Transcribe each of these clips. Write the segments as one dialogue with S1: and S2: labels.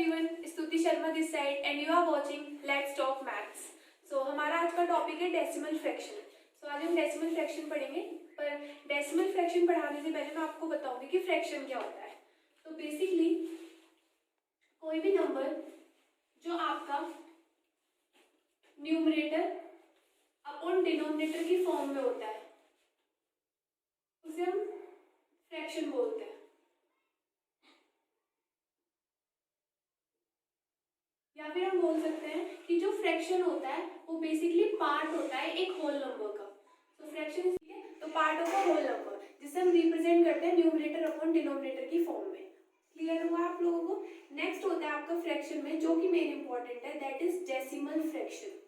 S1: everyone, Stuti Sharma this side and you are watching let's talk maths. So हमारा आज का topic है डेसिमल फ्रैक्शन। सो आज हम डेसिमल फ्रैक्शन पढ़ेंगे, पर डेसिमल फ्रैक्शन पढ़ाने से पहले मैं आपको बताऊंगी कि फ्रैक्शन क्या होता है। तो बेसिकली कोई भी नंबर जो आपका न्यूमरेटर अपॉन डिनोमिनेटर की फॉर्म में होता है उसे हम फ्रैक्शन बोलते हैं। या फिर हम बोल सकते हैं कि जो फ्रैक्शन होता है वो बेसिकली पार्ट होता है एक होल नंबर का। तो फ्रैक्शन इसलिए तो part of a whole number जिसे हम रिप्रेजेंट करते हैं न्यूमरेटर अपॉन डिनोमिनेटर की फॉर्म में। क्लियर हुआ आप लोगों को? नेक्स्ट होता है आपका फ्रैक्शन में जो कि मेन इंपॉर्टेंट है, that is decimal fraction.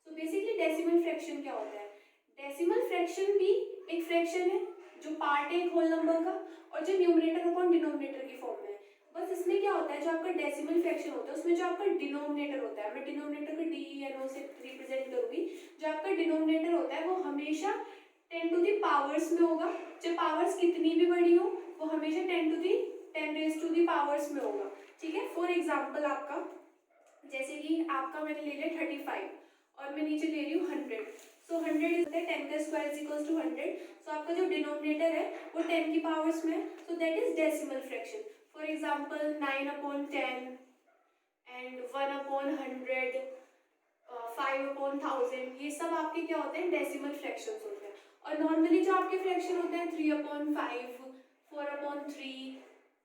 S1: So basically decimal fraction क्या होता है? डेसिमल फ्रैक्शन भी एक फ्रैक्शन है जो पार्ट है एक होल नंबर का और जो न्यूमरेटर अपॉन डिनोमिनेटर की फॉर्म में। बस इसमें क्या होता है, जो आपका डेसिमल फ्रैक्शन होता है उसमें जो आपका डिनोमिनेटर होता है, मैं डिनोमिनेटर को डी एन ओ से रिप्रेजेंट करूंगी, जो आपका डिनोमिनेटर होता है वो हमेशा 10 टू द पावर्स में होगा। जो पावर्स कितनी भी बड़ी हो वो हमेशा 10 रेज टू द पावर्स में होगा। ठीक है, फॉर एग्जाम्पल आपका जैसे कि आपका मैंने ले लिया 35 और मैं नीचे ले रही हूँ 100। सो 100 इज 10 का स्क्वायर इज इक्वल्स टू 100। सो आपका जो डिनोमिनेटर है वो 10 की पावर्स में है, so that is decimal fraction. For example, 9 upon 10 and 1 upon 100, 5 upon 1000, ये सब आपके क्या होते हैं? डेसिमल फ्रैक्शंस होते हैं। और नॉर्मली जो आपके फ्रैक्शन होते हैं 3 upon 5, 4 upon 3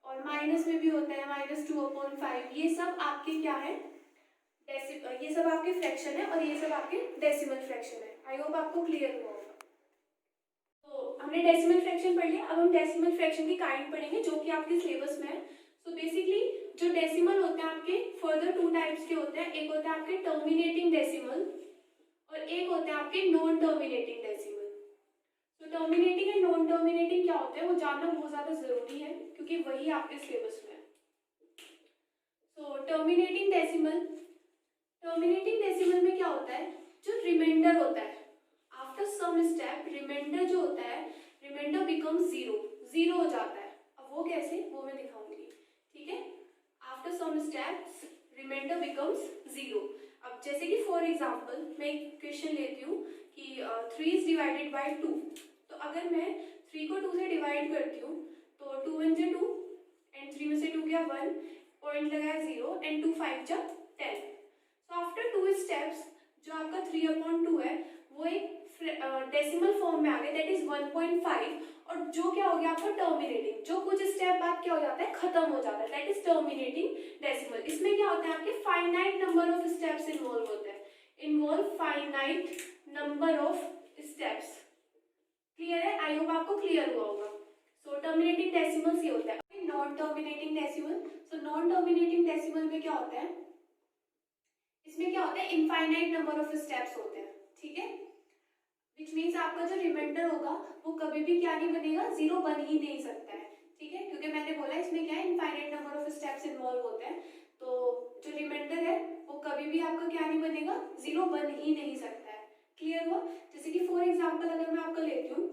S1: और माइनस में भी होता है -2 upon 5, ये सब आपके क्या है? ये सब आपके फ्रैक्शन है और ये सब आपके डेसिमल फ्रैक्शन है। आई होप आपको क्लियर हुआ होगा। तो हमने डेसिमल फ्रैक्शन पढ़ लिया, अब हम डेसिमल फ्रैक्शन की काइंड पढ़ेंगे जो कि आपके सिलेबस में है। सो बेसिकली जो डेसिमल होते हैं आपके फर्दर टू टाइप्स के होते हैं। एक होता है आपके टर्मिनेटिंग डेसिमल और एक होते हैं आपके नॉन टर्मिनेटिंग डेसिमल। तो टर्मिनेटिंग एंड नॉन टर्मिनेटिंग क्या होते हैं वो जानना बहुत ज़्यादा ज़रूरी है क्योंकि वही आपके सिलेबस में है। सो टर्मिनेटिंग डेसिमल में क्या होता है? जो रिमाइंडर होता है आफ्टर सम स्टेप, रिमाइंडर जो होता है, रिमाइंडर बिकम्स जीरो हो जाता है। अब वो कैसे, वो मैं दिखाऊंगी। ठीक है, after some steps remainder becomes zero. अब जैसे कि फॉर एग्जांपल मैं एक क्वेश्चन लेती हूँ कि 3 इज डिवाइडेड बाय 2। तो अगर मैं 3 को 2 से डिवाइड करती हूँ तो 2 1 से 2 एंड 3 में से 2 गया 1, पॉइंट लगाया 0 एंड 2 5 जा 10। सो आफ्टर 2 स्टेप्स जो आपका 3/2 है वो एक डेसिमल फॉर्म में आ गया, दैट इज 1.5। और जो क्या हो गया आपका टर्मिनेटिंग, जो कुछ स्टेप बाद क्या हो जाता है, खत्म हो जाता है, दैट इज टर्मिनेटिंग डेसिमल। इसमें क्या होता है आपके finite number of steps involve होते हैं, involve finite number of steps. Clear है? आई होप आपको क्लियर हुआ होगा। सो टर्मिनेटिंग डेसिमल ये होता है। Non terminating decimal, so non terminating decimal में क्या होता है, इसमें क्या होता है, इनफाइनाइट नंबर ऑफ स्टेप्स होते हैं। ठीक है, विच मीन्स आपका जो रिमाइंडर होगा वो कभी भी क्या नहीं बनेगा, जीरो बन ही नहीं सकता है। ठीक है, क्योंकि मैंने बोला इसमें क्या है, infinite number of steps involve होते हैं, तो जो रिमाइंडर है वो कभी भी आपका क्या नहीं बनेगा, जीरो बन ही नहीं सकता है। क्लियर हुआ? जैसे कि फॉर एग्जाम्पल अगर मैं आपका लेती हूँ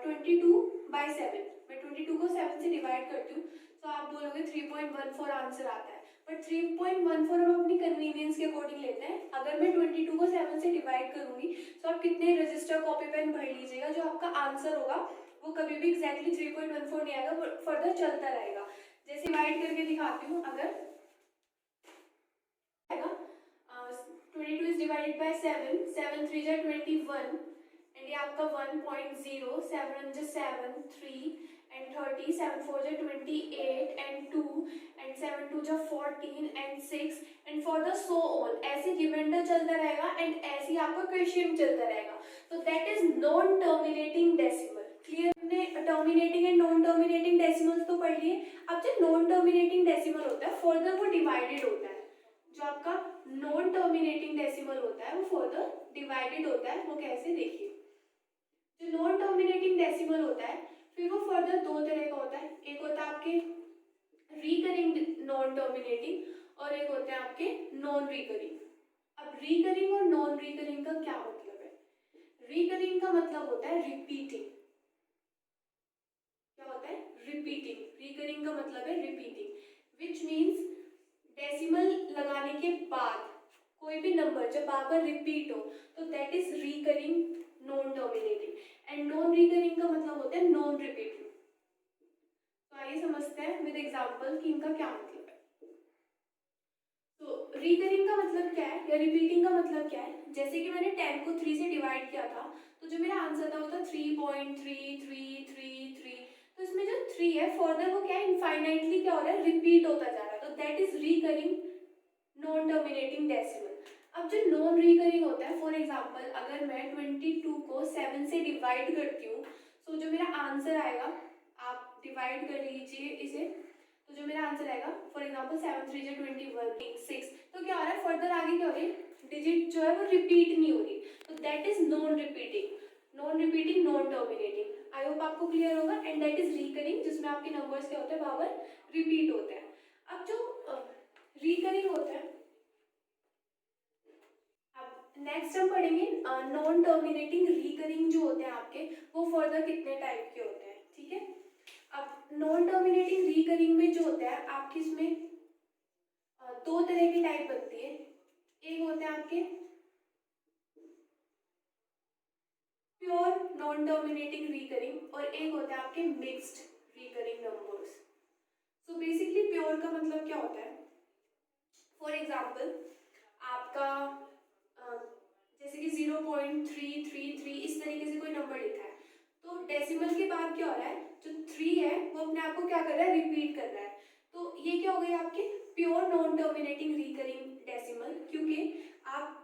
S1: 22/7, मैं 22 को 7 से डिवाइड करती हूँ तो आप बोलोगे 3.14 आंसर आता है, बट 3.14 हम अपनी कन्वीनियंस के अकॉर्डिंग लेते हैं। अगर मैं 22 को 7 से डिवाइड करूंगी तो आप कितने रजिस्टर कॉपी पेन भर लीजिएगा, जो आपका आंसर होगा वो कभी भी एग्जैक्टली 3.14 नहीं आएगा, फर्दर चलता रहेगा। जैसे डिवाइड करके दिखाती हूँ, अगर 22 इज डिवाइडेड बाय 7, 7 3 जा 21 एंड ये आपका 1.0, 7 1 जा 7, 3 and 30, 7 4 जा 28 and 2 and 7 2 जा 14 and 6 and for the so on, ऐसे रिमाइंडर चलता रहेगा एंड ऐसे ही आपका क्वेश्चन चलता रहेगा। तो that is non terminating decimal. Clear? हमने terminating and non terminating decimals तो पढ़ लिए। अब जो नॉन टर्मिनेटिंग डेसिमल होता है फर्दर वो डिवाइडेड होता है। जो आपका नॉन टर्मिनेटिंग डेसिमल होता है वो फर्दर डिवाइडेड होता है। वो कैसे, देखिए, जो नॉन टर्मिनेटिंग डेसिमल होता है फिर वो फर्दर दो तरह का होता है। एक होता है आपके रिकरिंग नॉन टर्मिनेटिंग और एक होते हैं आपके नॉन रिकरिंग। अब रिकरिंग और नॉन रिकरिंग का क्या मतलब है? रिकरिंग का मतलब होता है रिपीटिंग। क्या होता है? रिपीटिंग। रिकरिंग का मतलब है रिपीटिंग, विच मीन्स डेसिमल कोई भी नंबर जब बार बार रिपीट हो तो that is recurring non terminating, and non recurring का मतलब होता है नॉन रिपीटिंग। तो आइए समझते हैं विद एग्जांपल कि इनका क्या मतलब है। तो रिकरिंग का मतलब क्या है या रिपीटिंग का मतलब क्या है, जैसे कि मैंने 10 को 3 से डिवाइड किया था तो जो मेरा आंसर था वो था 3.3333। तो इसमें जो 3 है फर्दर वो क्या है इनफाइनाइटली क्या हो रहा है रिपीट होता जा रहा है, तो that is recurring non terminating decimal. अब जो नॉन रिकरिंग होता है, फॉर एग्जांपल अगर मैं 22 को 7 से डिवाइड करती हूँ तो जो मेरा आंसर आएगा, आप डिवाइड कर लीजिए इसे, तो जो मेरा आंसर आएगा फॉर एग्जांपल 7 3 21 6, तो क्या हो रहा है फर्दर आगे क्या हो रही है डिजिट जो है वो रिपीट नहीं हो रही, तो that is non repeating non terminating. I hope आपको क्लियर होगा, एंड दैट इज रिकरिंग जिसमें आपके नंबर्स क्या होते हैं बार बार रिपीट होते हैं। अब जो रिकरिंग होता है, अब नेक्स्ट हम पढ़ेंगे नॉन टर्मिनेटिंग रिकरिंग जो होते हैं आपके वो फर्दर कितने टाइप के होते हैं, ठीक है। अब नॉन टर्मिनेटिंग रिकरिंग में जो होता है आपकी इसमें दो तरह की टाइप बनती है, एक होते हैं आपके प्योर नॉन टर्मिनेटिंग रिकरिंग और एक होता है आपके mixed recurring numbers. So basically pure का मतलब क्या होता है, फॉर एग्जांपल आपका जैसे कि 0.333 इस तरीके से कोई नंबर लिखा है, तो डेसिमल के बाद क्या हो रहा है जो 3 है वो अपने आप को क्या कर रहा है रिपीट कर रहा है, तो ये क्या हो गई आपके pure non terminating recurring decimal. क्योंकि आप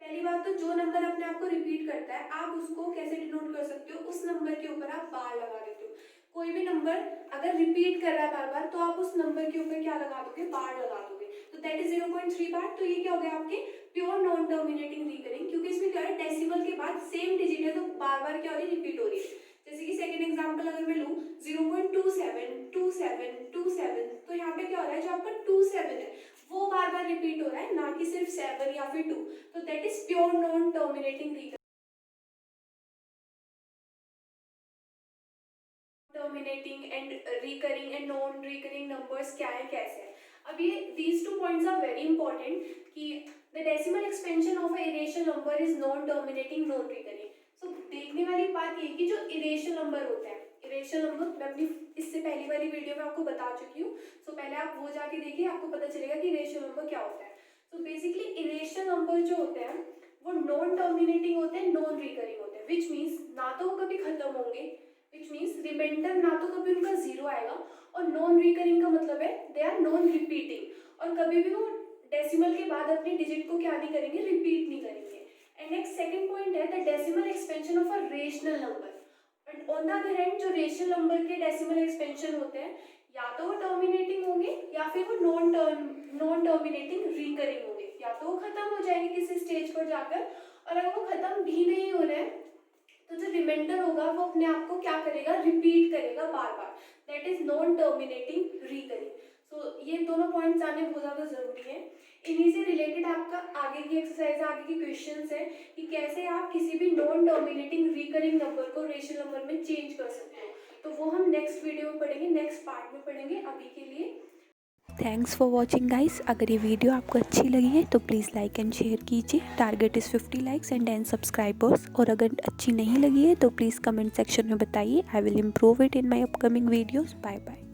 S1: पहली बात तो जो नंबर अपने आप को रिपीट करता है आप उसको कैसे डिनोट कर सकते हो, उस नंबर के ऊपर आप बार लगा देते हो। कोई भी नंबर अगर रिपीट कर रहा है बार बार तो आप उस नंबर के ऊपर क्या लगा दोगे, बार लगा दोगे, तो दैट इज 0.3 बार। तो ये क्या हो गया आपके प्योर नॉन टर्मिनेटिंग रिकरिंग, क्योंकि इसमें क्या है डेसिमल के बाद सेम डिजिट है तो बार बार क्या हो रही है रिपीट हो रही है। जैसे कि सेकंड एग्जांपल अगर मैं लूं 0.272727, तो यहाँ पे क्या हो रहा है जो आपका 27 है वो बार बार रिपीट हो रहा है, ना कि सिर्फ 7 या फिर 2, तो that is pure non terminating recurring. Terminating and recurring and non recurring numbers क्या है कैसे है। अब ये these two points are very important कि the decimal expansion of a irrational number is non terminating non recurring. So देखने वाली बात ये कि जो इरेशनल नंबर होता है, इरेशनल नंबर मैं अपनी इससे पहली वाली वीडियो में आपको बता चुकी हूँ, सो पहले आप वो जाके देखिए आपको पता चलेगा कि इरेशनल नंबर क्या होता है। सो बेसिकली इरेशनल नंबर जो होते हैं वो नॉन टर्मिनेटिंग होते हैं, नॉन रिकरिंग होते हैं, विच मीन्स ना तो वो कभी खत्म होंगे, विच मीन्स रिमाइंडर ना तो कभी उनका जीरो आएगा, और नॉन रिकरिंग का मतलब है दे आर नॉन रिपीटिंग, और कभी भी वो डेसिमल के बाद अपने डिजिट को क्या नहीं करेंगे रिपीट नहीं करेंगे। एंड नेक्स्ट सेकंड पॉइंट है the decimal expansion of a rational number. And on the other hand जो रेशनल नंबर के डेसिमल एक्सपेंशन होते हैं या तो वो टर्मिनेटिंग होंगे या फिर वो नॉन टर्मिनेटिंग रिकरिंग होंगे, या तो वो खत्म हो जाएंगे किसी स्टेज पर जाकर, और अगर वो खत्म भी नहीं हो रहे हैं तो जो रिमाइंडर होगा वो अपने आप को क्या करेगा रिपीट करेगा बार बार, that is non terminating recurring. So ये दोनों पॉइंट्स आने बहुत ज़्यादा जरूरी है। इन्हीं से रिलेटेड आपका आगे की एक्सरसाइज आगे की क्वेश्चंस है कि कैसे आप किसी भी नॉन टर्मिनेटिंग रिकरिंग नंबर को रेशनल नंबर में चेंज कर सकते हो, तो वो हम नेक्स्ट वीडियो में पढ़ेंगे, नेक्स्ट पार्ट में पढ़ेंगे। अभी के लिए
S2: थैंक्स फॉर वॉचिंग गाइस। अगर ये वीडियो आपको अच्छी लगी है तो प्लीज़ लाइक एंड शेयर कीजिए। Target is 50 likes and 10 subscribers. और अगर अच्छी नहीं लगी है तो प्लीज़ कमेंट सेक्शन में बताइए। I will improve it in my upcoming videos. Bye bye.